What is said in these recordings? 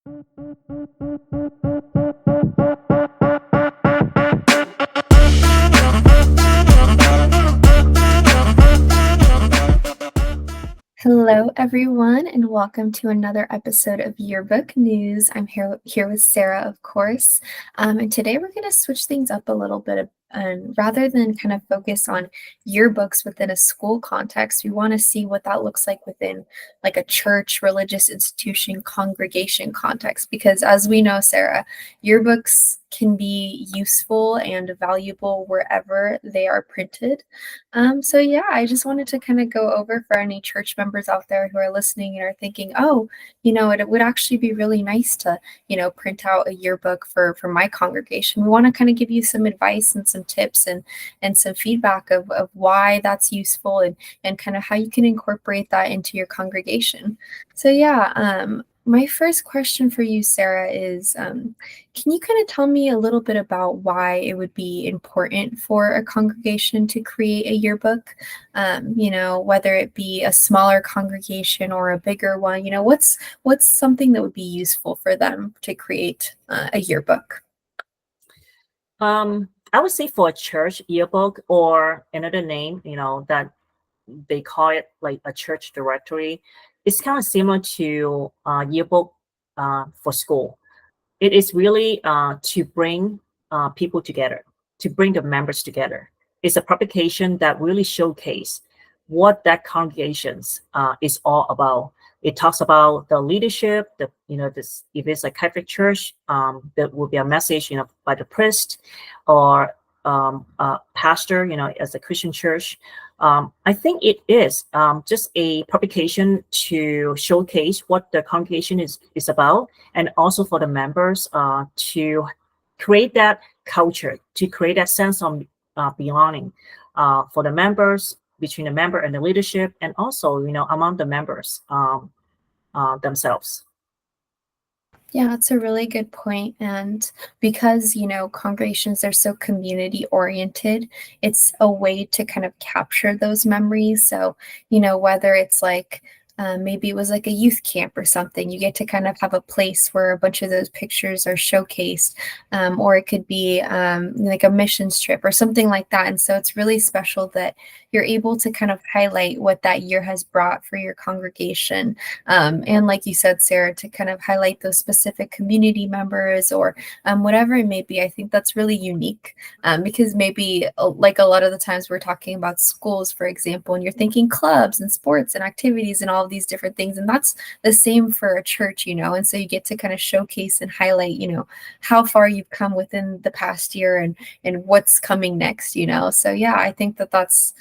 Hello, everyone, and welcome to another episode of Yearbook News. I'm here with Sarah, of course, and today we're going to switch things up a little bit. And rather than kind of focus on yearbooks within a school context, we want to see what that looks like within like a church, religious institution, congregation context. Because as we know, Sarah, yearbooks can be useful and valuable wherever they are printed. So yeah, I just wanted to kind of go over for any church members out there who are listening and are thinking, oh, it would actually be really nice to, print out a yearbook for my congregation. We want to kind of give you some advice and some tips and some feedback of why that's useful and kind of how you can incorporate that into your congregation. So yeah, my first question for you, Sarah, is can you kind of tell me a little bit about why it would be important for a congregation to create a yearbook? Whether it be a smaller congregation or a bigger one, what's something that would be useful for them to create a yearbook? I would say for a church yearbook or another name, that they call it like a church directory. It's kind of similar to yearbook for school. It is really to bring people together, to bring the members together. It's a publication that really showcase what that congregations is all about. It talks about the leadership, this if it's a Catholic church, there will be a message, by the priest or pastor, as a Christian church. I think it is just a publication to showcase what the congregation is about, and also for the members to create that culture, to create that sense of belonging for the members, between the member and the leadership, and also, among the members themselves. Yeah, that's a really good point. And because, congregations are so community oriented, it's a way to kind of capture those memories. So, whether it's like maybe it was like a youth camp or something, you get to kind of have a place where a bunch of those pictures are showcased, or it could be like a missions trip or something like that. And so it's really special that you're able to kind of highlight what that year has brought for your congregation. And like you said, Sarah, to kind of highlight those specific community members or whatever it may be. I think that's really unique because maybe like a lot of the times we're talking about schools, for example, and you're thinking clubs and sports and activities and all of these different things. And that's the same for a church, and so you get to kind of showcase and highlight, how far you've come within the past year and what's coming next, So yeah, I think that's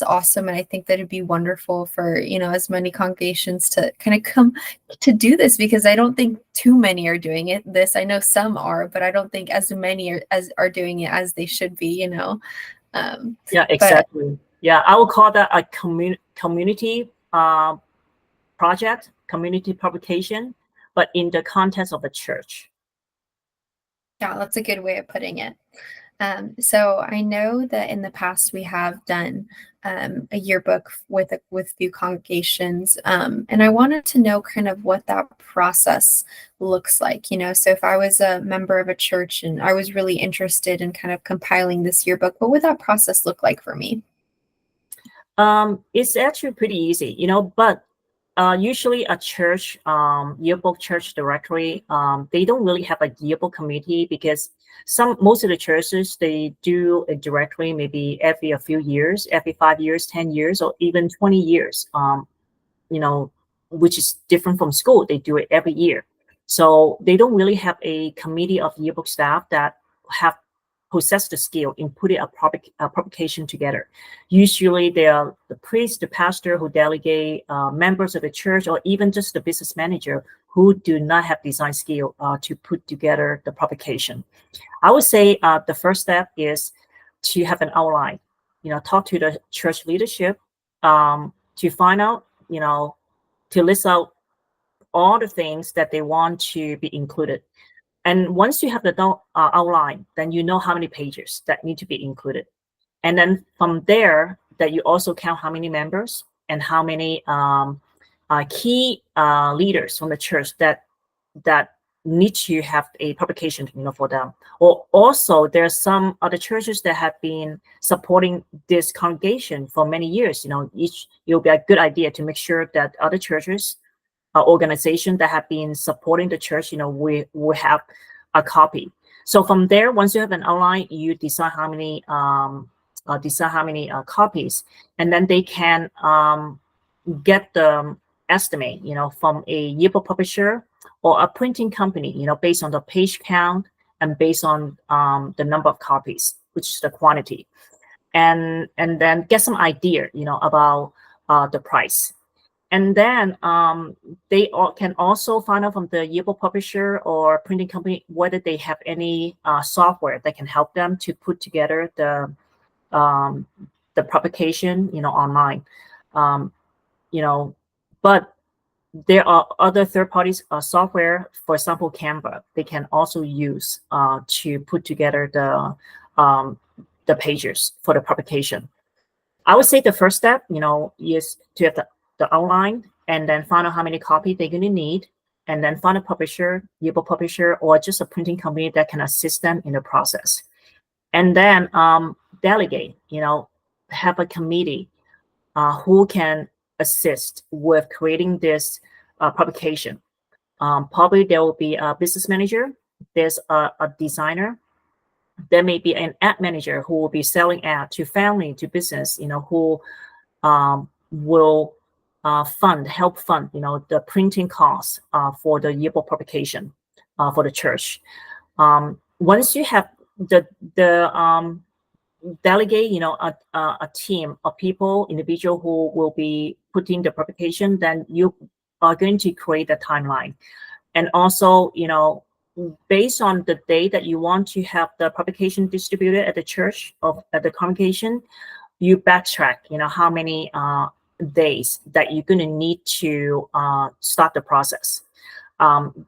awesome. And I think that it'd be wonderful for, as many congregations to kind of come to do this, because I don't think too many are doing this. I know some are, but I don't think as many are doing it as they should be, Yeah, exactly. Yeah, I would call that a community project, community publication, but in the context of the church. Yeah, that's a good way of putting it. So I know that in the past we have done a yearbook with few congregations, and I wanted to know kind of what that process looks like. So if I was a member of a church and I was really interested in kind of compiling this yearbook, what would that process look like for me? It's actually pretty easy, but usually a church yearbook church directory, they don't really have a yearbook committee, because most of the churches, they do a directory maybe every a few years, every 5 years, 10 years, or even 20 years, which is different from school. They do it every year. So they don't really have a committee of yearbook staff that have possess the skill in putting a publication together. Usually they are the priest, the pastor who delegate, members of the church, or even just the business manager who do not have design skill to put together the publication. I would say the first step is to have an outline, talk to the church leadership to find out, to list out all the things that they want to be included. And once you have the outline, then you know how many pages that need to be included. And then from there, that you also count how many members and how many key leaders from the church that need to have a publication, for them. Or also, there are some other churches that have been supporting this congregation for many years. It'll be a good idea to make sure that other churches, organizations that have been supporting the church, we will have a copy. So from there, once you have an outline, you decide how many copies, and then they can get the estimate, from a yearbook publisher or a printing company, based on the page count and based on the number of copies, which is the quantity, and then get some idea, about the price. And then they can also find out from the yearbook publisher or printing company whether they have any software that can help them to put together the publication, online. Um, but there are other third parties software, for example, Canva. They can also use to put together the pages for the publication. I would say the first step, is to have the outline and then find out how many copies they're going to need, and then find a publisher, yearbook publisher, or just a printing company that can assist them in the process. And then delegate, have a committee who can assist with creating this publication. Probably there will be a business manager, there's a designer, there may be an ad manager who will be selling ad to family, to business, who will help fund, the printing costs for the yearbook publication for the church. Once you have the delegate, a team of people, individual who will be putting the publication, then you are going to create a timeline. And also, based on the day that you want to have the publication distributed at the church or at the congregation, you backtrack, how many days that you're going to need to start the process.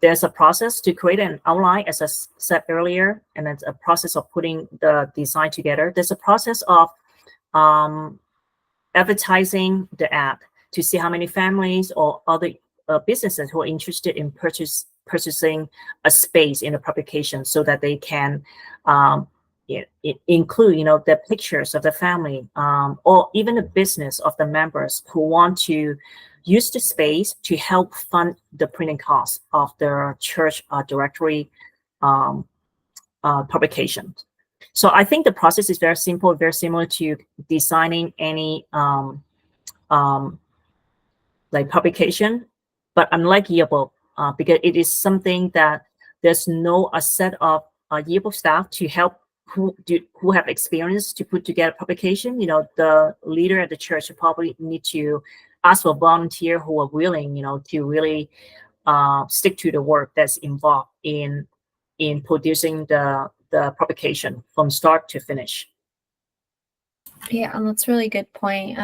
There's a process to create an outline, as I said earlier, and it's a process of putting the design together. There's a process of advertising the ad to see how many families or other businesses who are interested in purchasing a space in a publication, so that they can include, the pictures of the family, or even the business of the members who want to use the space to help fund the printing costs of the church directory publication. So I think the process is very simple, very similar to designing any like publication, but unlike yearbook, because it is something that there's no a set of yearbook staff to help who have experience to put together publication. The leader at the church probably need to ask for volunteer who are willing, to really stick to the work that's involved in producing the publication from start to finish. Yeah, and that's a really good point.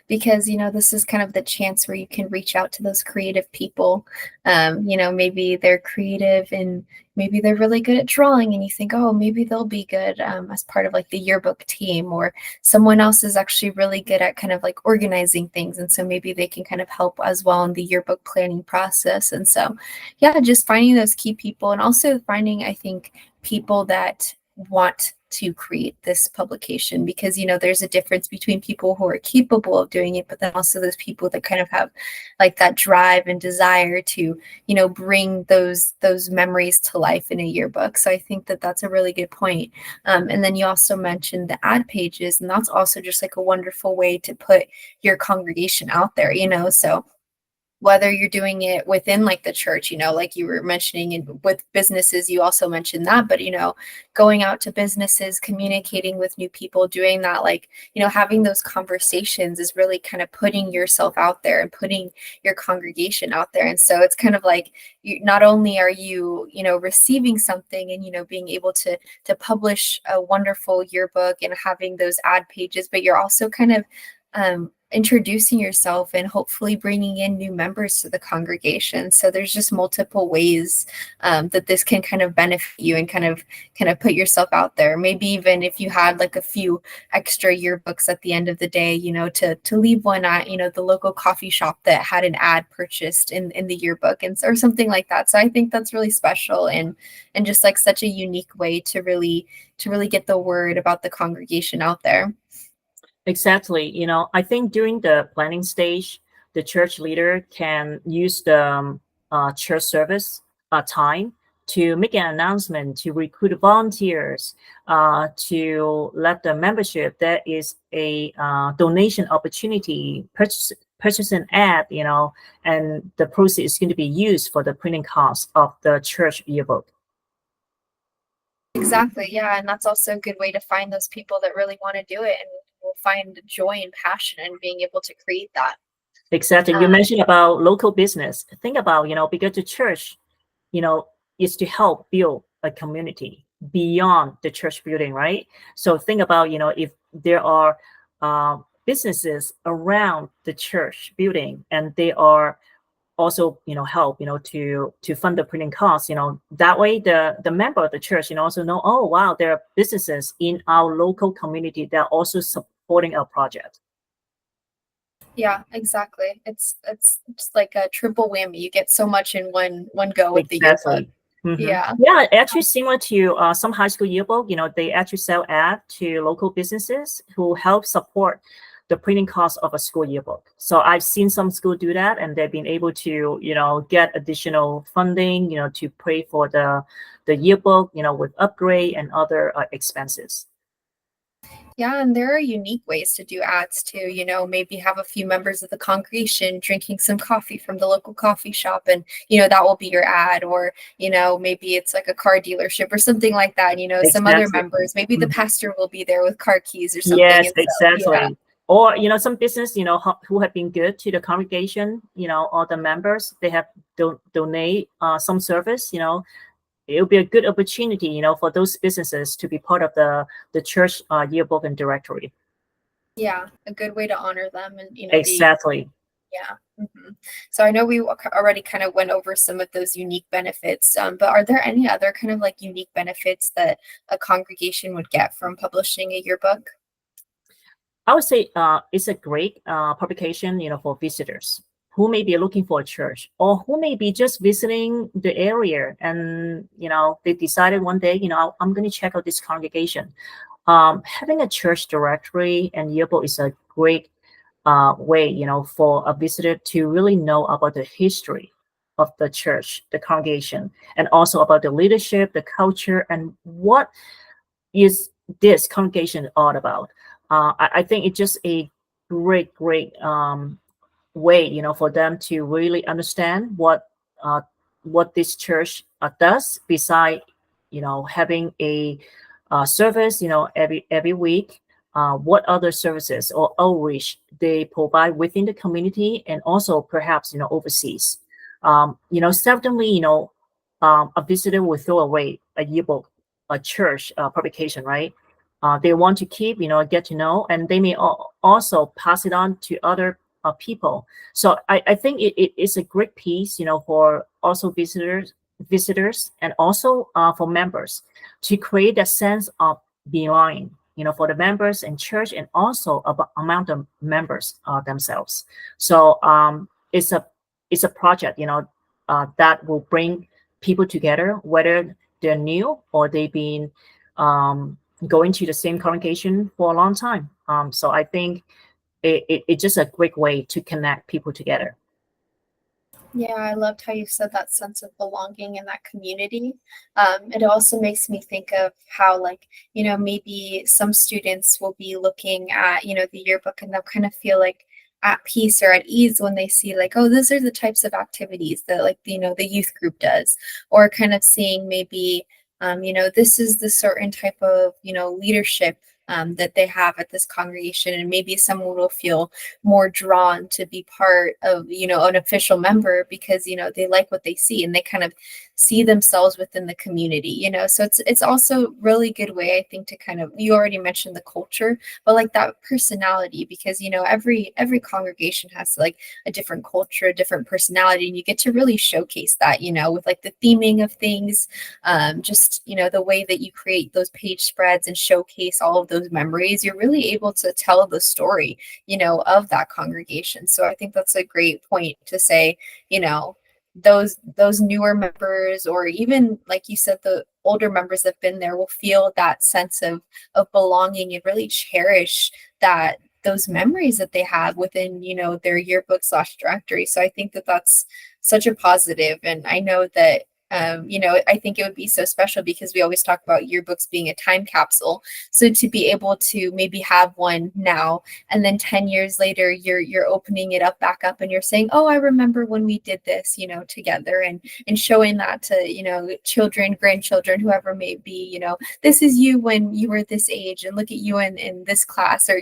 Because this is kind of the chance where you can reach out to those creative people. Maybe they're creative and maybe they're really good at drawing, and you think, oh, maybe they'll be good as part of like the yearbook team, or someone else is actually really good at kind of like organizing things, and so maybe they can kind of help as well in the yearbook planning process. And so, yeah, just finding those key people, and also finding, I think, people that want to create this publication, because there's a difference between people who are capable of doing it, but then also those people that kind of have like that drive and desire to bring those memories to life in a yearbook. So I think that that's a really good point. And then you also mentioned the ad pages, and that's also just like a wonderful way to put your congregation out there, so whether you're doing it within like the church, like you were mentioning, and with businesses, you also mentioned that, but, going out to businesses, communicating with new people, doing that, like, having those conversations is really kind of putting yourself out there and putting your congregation out there. And so it's kind of like, not only are you, receiving something and, being able to publish a wonderful yearbook and having those ad pages, but you're also kind of introducing yourself and hopefully bringing in new members to the congregation. So there's just multiple ways that this can kind of benefit you and kind of put yourself out there. Maybe even if you had like a few extra yearbooks at the end of the day, to leave one at, the local coffee shop that had an ad purchased in the yearbook and or something like that. So I think that's really special and just like such a unique way to really get the word about the congregation out there. Exactly. I think during the planning stage, the church leader can use the church service time to make an announcement, to recruit volunteers, to let the membership there is a donation opportunity, purchase an ad, and the proceeds is going to be used for the printing cost of the church yearbook. Exactly. Yeah. And that's also a good way to find those people that really want to do it and will find joy and passion in being able to create that. Exactly. You Um, mentioned about local business. Think about, because the church, you know, is to help build a community beyond the church building, right? So think about, if there are businesses around the church building and they are also, help, to fund the printing costs, that way the member of the church, also know, oh, wow, there are businesses in our local community that are also supporting our project. yeah, exactly. It's just like a triple whammy. You get so much in one go with the yearbook. Exactly. Hmm. Yeah. Yeah, actually similar to some high school yearbook, they actually sell ad to local businesses who help support the printing cost of a school yearbook. So I've seen some school do that, and they've been able to, get additional funding, to pay for the yearbook, with upgrade and other expenses. Yeah, and there are unique ways to do ads too. Maybe have a few members of the congregation drinking some coffee from the local coffee shop, and that will be your ad. Or maybe it's like a car dealership or something like that. Some other Exactly. members, maybe the Mhm. pastor will be there with car keys or something. Yes, And so, yeah, exactly. Or, some business, who have been good to the congregation, or the members, they have donate some service, it'll be a good opportunity, for those businesses to be part of the church yearbook and directory. yeah, a good way to honor them, and the Exactly. yeah. So I know we already kind of went over some of those unique benefits, but are there any other kind of like unique benefits that a congregation would get from publishing a yearbook? I would say it's a great publication, for visitors who may be looking for a church or who may be just visiting the area and, they decided one day, I'm going to check out this congregation. Having a church directory and yearbook is a great way, for a visitor to really know about the history of the church, the congregation, and also about the leadership, the culture, and what is this congregation all about. I think it's just a great way, for them to really understand what this church does. Beside, having a service, every week. What other services or outreach they provide within the community and also perhaps overseas. Seldomly, a visitor will throw away a yearbook, a church publication, right? They want to keep, get to know, and they may also pass it on to other people. So I think it is a great piece, for also visitors and also for members to create a sense of belonging, for the members and church and also among the members themselves. So it's a project, that will bring people together, whether they're new or they've been going to the same congregation for a long time. So I think it's just a great way to connect people together. Yeah, I loved how you said that sense of belonging in that community. It also makes me think of how, like, maybe some students will be looking at, the yearbook and they'll kind of feel like at peace or at ease when they see, like, oh, those are the types of activities that, like, the youth group does, or kind of seeing maybe, this is the certain type of, leadership that they have at this congregation, and maybe someone will feel more drawn to be part of, an official member because, they like what they see and they kind of see themselves within the community, so it's also really good way, I think, to kind of, you already mentioned the culture, but like that personality, because every congregation has like a different culture, a different personality, and you get to really showcase that, with like the theming of things, just the way that you create those page spreads and showcase all of those memories, you're really able to tell the story, of that congregation. So I think that's a great point to say, those newer members, or even like you said, the older members that have been there, will feel that sense of belonging and really cherish that those memories that they have within, their yearbook slash directory. So I think that that's such a positive. And I know that, I think it would be so special because we always talk about yearbooks being a time capsule. So to be able to maybe have one now, and then 10 years later, you're opening it up back up and you're saying, oh, I remember when we did this, together, and showing that to, children, grandchildren, whoever may be, this is you when you were this age, and look at you in this class, or,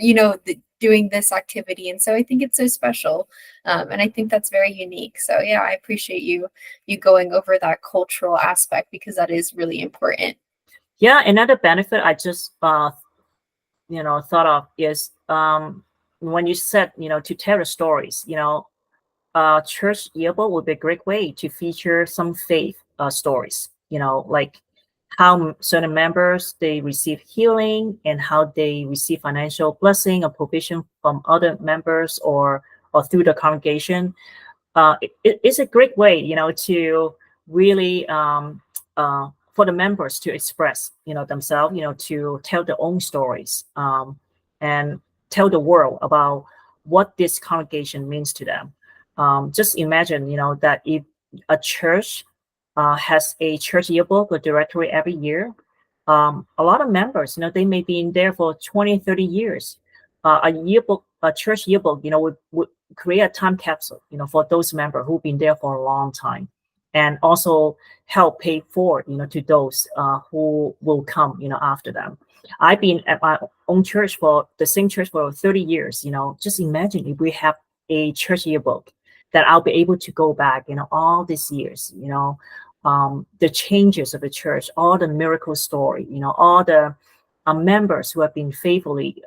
doing this activity. And so I think it's so special. And I think that's very unique. So yeah, I appreciate you going over that cultural aspect, because that is really important. Yeah, another benefit I just thought of is when you said to tell the stories. Church yearbook would be a great way to feature some faith stories. Like how certain members they receive healing, and how they receive financial blessing or provision from other members, or through the congregation. It's a great way, to really for the members to express, themselves, to tell their own stories, and tell the world about what this congregation means to them. Just imagine, that if a church has a church yearbook or directory every year, a lot of members, they may be in there for 20, 30 years. A church yearbook, would create a time capsule, for those members who've been there for a long time, and also help pay forward, to those who will come, after them. I've been at my own church for the same church for 30 years. Just imagine if we have a church yearbook that I'll be able to go back, all these years, the changes of the church, all the miracle story, all the members who have been faithfully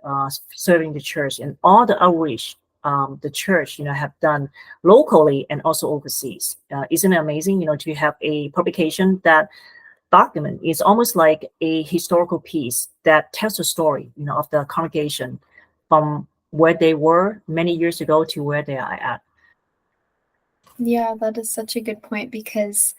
serving the church, and all the outreach the church, have done locally and also overseas. Isn't it amazing, to have a publication that document is almost like a historical piece that tells the story, of the congregation from where they were many years ago to where they are at. Yeah, that is such a good point, because,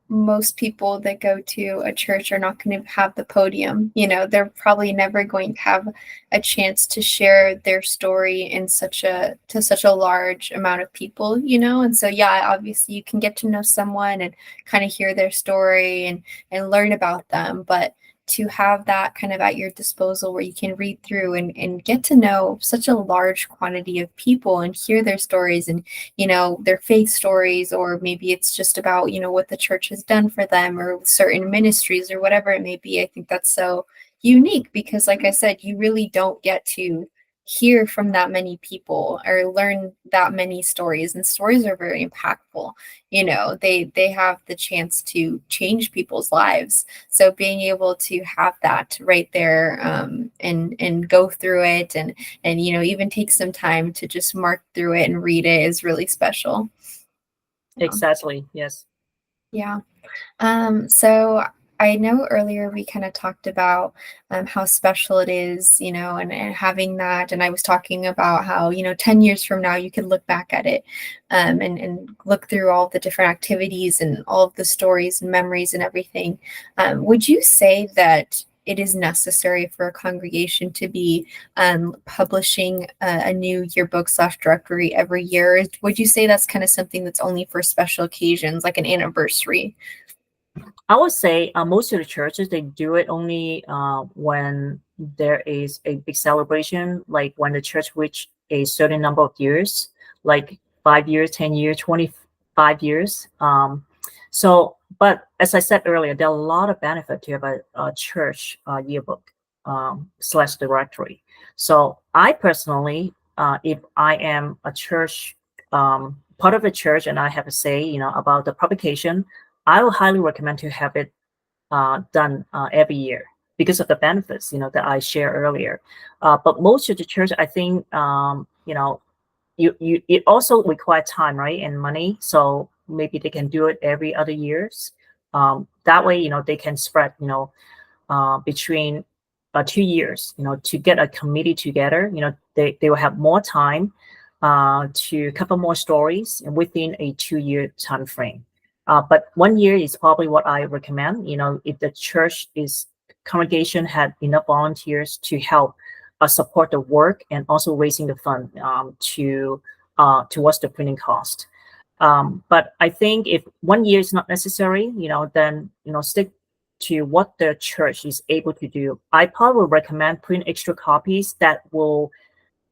most people that go to a church are not going to have the podium. They're probably never going to have a chance to share their story to such a large amount of people, And so yeah, obviously you can get to know someone and kind of hear their story and learn about them, but to have that kind of at your disposal where you can read through and get to know such a large quantity of people and hear their stories, and their faith stories, or maybe it's just about what the church has done for them, or certain ministries, or whatever it may be. I think that's so unique, because like I said, you really don't get to hear from that many people or learn that many stories, and stories are very impactful. They have the chance to change people's lives. So being able to have that right there, and go through it, and even take some time to just mark through it and read it, is really special. Exactly. Yes. Yeah. So I know earlier we kind of talked about how special it is, and having that. And I was talking about how, 10 years from now, you could look back at it, and look through all the different activities and all of the stories and memories and everything. Would you say that it is necessary for a congregation to be publishing a new yearbook slash directory every year? Would you say that's kind of something that's only for special occasions, like an anniversary? I would say most of the churches they do it only when there is a big celebration, like when the church reach a certain number of years, like 5 years, 10 years, 25 years. But as I said earlier, there are a lot of benefit to have a church yearbook. slash directory. So I personally, if I am a church, part of a church, and I have a say, about the publication, I will highly recommend to have it done every year because of the benefits, that I shared earlier. But most of the church, I think, it also requires time, right, and money. So maybe they can do it every other years. That way, they can spread, between 2 years, to get a committee together. They will have more time to cover more stories within a 2 year time frame. But 1 year is probably what I recommend. If the church is congregation had enough volunteers to help support the work and also raising the fund to towards the printing cost. But I think if 1 year is not necessary, then stick to what the church is able to do. I probably would recommend print extra copies that will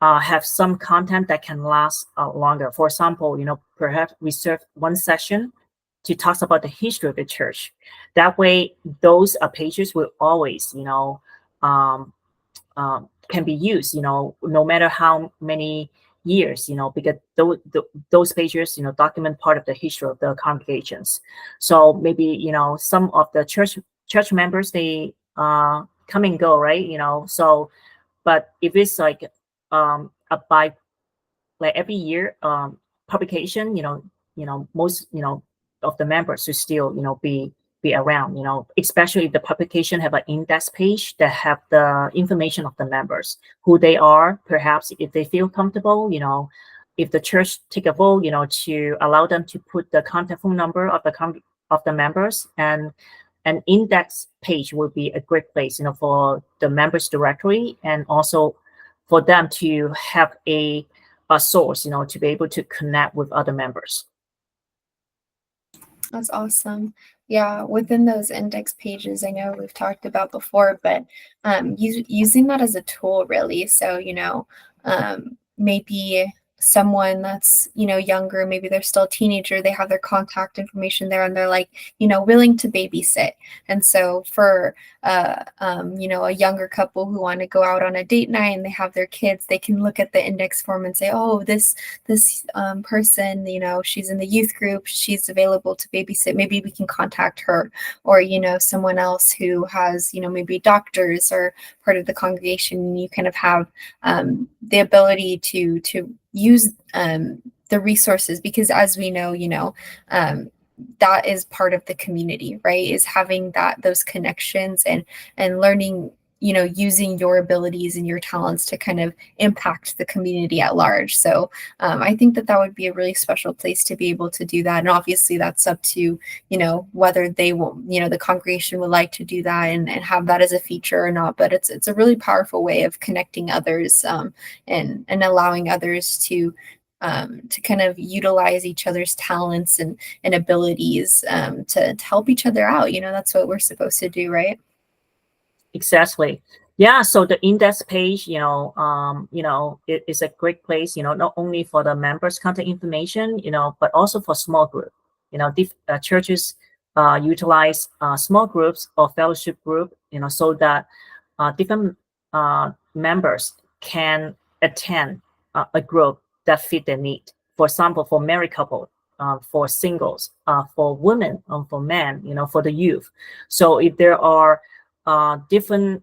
have some content that can last longer. For example, perhaps reserve one session to talk about the history of the church. That way, those pages will always, um, can be used, no matter how many years, because those pages, document part of the history of the congregations. So maybe, some of the church members, they come and go, right? So, but if it's like a by like every year publication, most of the members should still be around, especially if the publication have an index page that have the information of the members, who they are, perhaps if they feel comfortable, if the church take a vote, to allow them to put the contact phone number of the members, and an index page would be a great place, for the members directory, and also for them to have a source, to be able to connect with other members. That's awesome. Yeah, within those index pages, I know we've talked about before, but using that as a tool really. So, maybe someone that's, younger, maybe they're still a teenager, they have their contact information there and they're like, willing to babysit. And so for a younger couple who want to go out on a date night and they have their kids, they can look at the index form and say, oh, this person, she's in the youth group, she's available to babysit, maybe we can contact her. Or someone else who has maybe doctors or part of the congregation, you kind of have the ability to use the resources, because as we know, that is part of the community, right? Is having those connections and learning, using your abilities and your talents to kind of impact the community at large. So I think that would be a really special place to be able to do that. And obviously that's up to, whether they will, the congregation would like to do that and have that as a feature or not. But it's a really powerful way of connecting others and allowing others to kind of utilize each other's talents and abilities to help each other out. That's what we're supposed to do, right? Exactly. Yeah. So the index page, it is a great place, not only for the members' contact information, but also for small group. Churches utilize small groups or fellowship group, so that different members can attend a group that fit their need. For example, for married couple, for singles, for women, for men, for the youth. So if there are different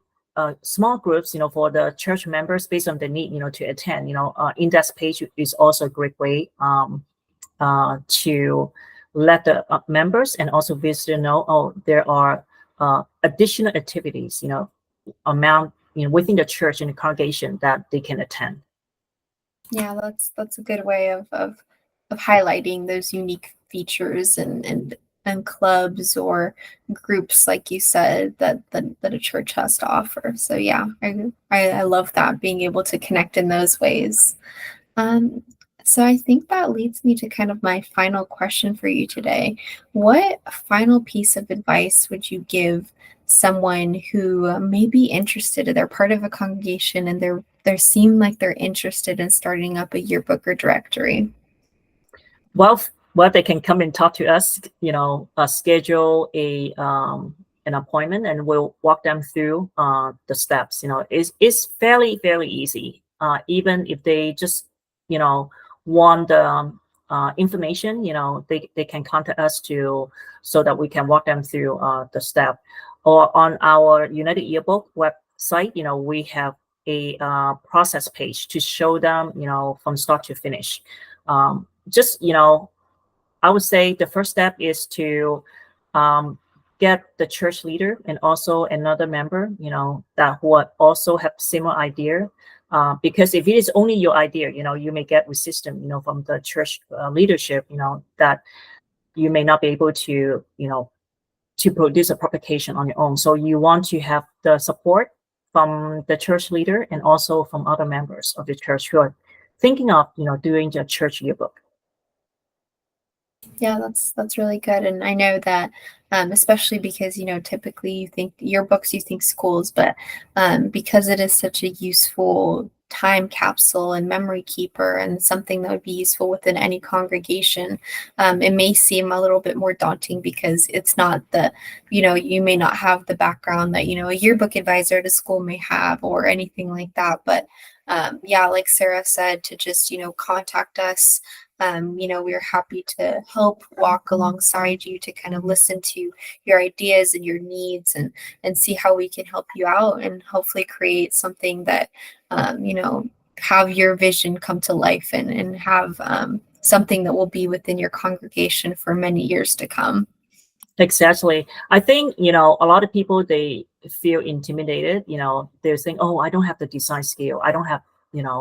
small groups, for the church members based on the need, to attend, index page is also a great way to let the members and also visitors know, oh, there are additional activities, amount, within the church and the congregation that they can attend. Yeah, that's a good way of highlighting those unique features and clubs or groups, like you said, that a church has to offer. So yeah, I love that, being able to connect in those ways. So I think that leads me to kind of my final question for you today. What final piece of advice would you give someone who may be interested, they're part of a congregation and they seem like they're interested in starting up a yearbook or directory? Well, they can come and talk to us, schedule a an appointment, and we'll walk them through the steps. It's fairly very easy. Even if they just want the information, they can contact us so that we can walk them through the step. Or on our United Yearbook website, we have a process page to show them, from start to finish. Just I would say the first step is to get the church leader and also another member, that would also have similar idea. Because if it is only your idea, you may get resistance, from the church leadership, that you may not be able to produce a publication on your own. So you want to have the support from the church leader and also from other members of the church who are thinking of, doing the church yearbook. Yeah, that's really good. And I know that especially because typically you think yearbooks, you think schools, but because it is such a useful time capsule and memory keeper and something that would be useful within any congregation, it may seem a little bit more daunting because it's not you may not have the background that a yearbook advisor at a school may have or anything like that. But yeah, like Sarah said, to just contact us. We're happy to help walk alongside you to kind of listen to your ideas and your needs and see how we can help you out and hopefully create something that, have your vision come to life and have something that will be within your congregation for many years to come. Exactly. I think, a lot of people, they feel intimidated. They're saying, oh, I don't have the design skill. I don't have,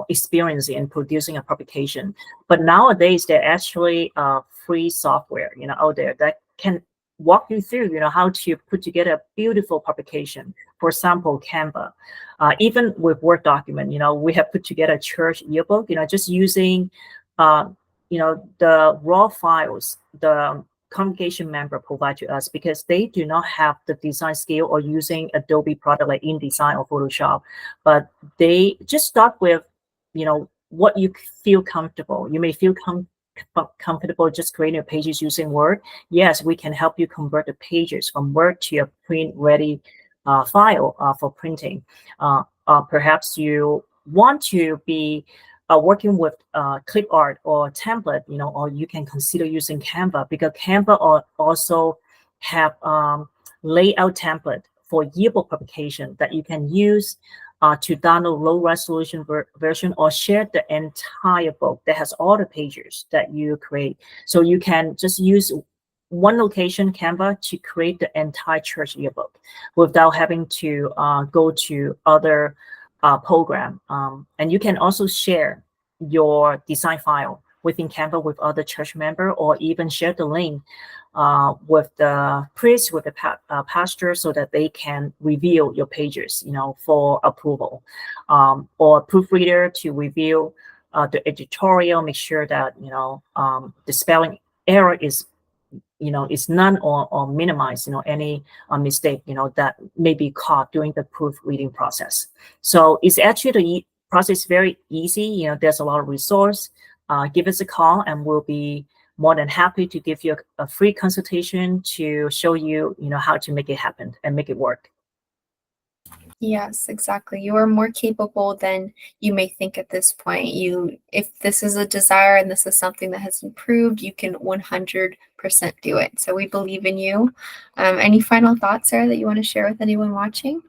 experience in producing a publication. But nowadays, there are actually free software, out there that can walk you through, how to put together a beautiful publication. For example, Canva. Even with Word document, we have put together a church yearbook, just using, the raw files, the congregation member provide to us, because they do not have the design skill or using Adobe product like InDesign or Photoshop, but they just start with, what you feel comfortable. You may feel comfortable just creating your pages using Word. Yes, we can help you convert the pages from Word to a print ready file for printing. Perhaps you want to be working with clip art or template, or you can consider using Canva, because Canva also have layout template for yearbook publication that you can use to download low resolution version or share the entire book that has all the pages that you create. So you can just use one location, Canva, to create the entire church yearbook without having to go to other program. And you can also share your design file within Canva with other church member, or even share the link with the priest, with the pastor, so that they can review your pages, for approval, or proofreader to review the editorial, make sure that the spelling error is none, or minimize, any mistake, that may be caught during the proofreading process. So it's actually the process very easy. There's a lot of resource. Give us a call and we'll be more than happy to give you a free consultation to show you, how to make it happen and make it work. Yes, exactly. You are more capable than you may think at this point. If this is a desire and this is something that has improved, you can 100% do it. So we believe in you. Any final thoughts, Sarah, that you want to share with anyone watching?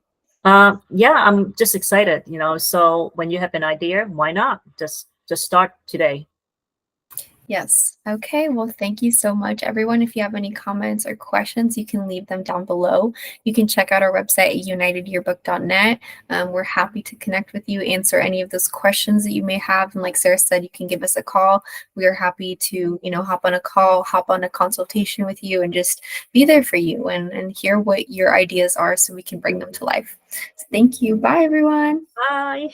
Yeah, I'm just excited, so when you have an idea, why not just start today. Yes. Okay. Well, thank you so much, everyone. If you have any comments or questions, you can leave them down below. You can check out our website at unitedyearbook.net. We're happy to connect with you, answer any of those questions that you may have. And like Sarah said, you can give us a call. We are happy to, hop on a call, hop on a consultation with you, and just be there for you and hear what your ideas are so we can bring them to life. So thank you. Bye, everyone. Bye.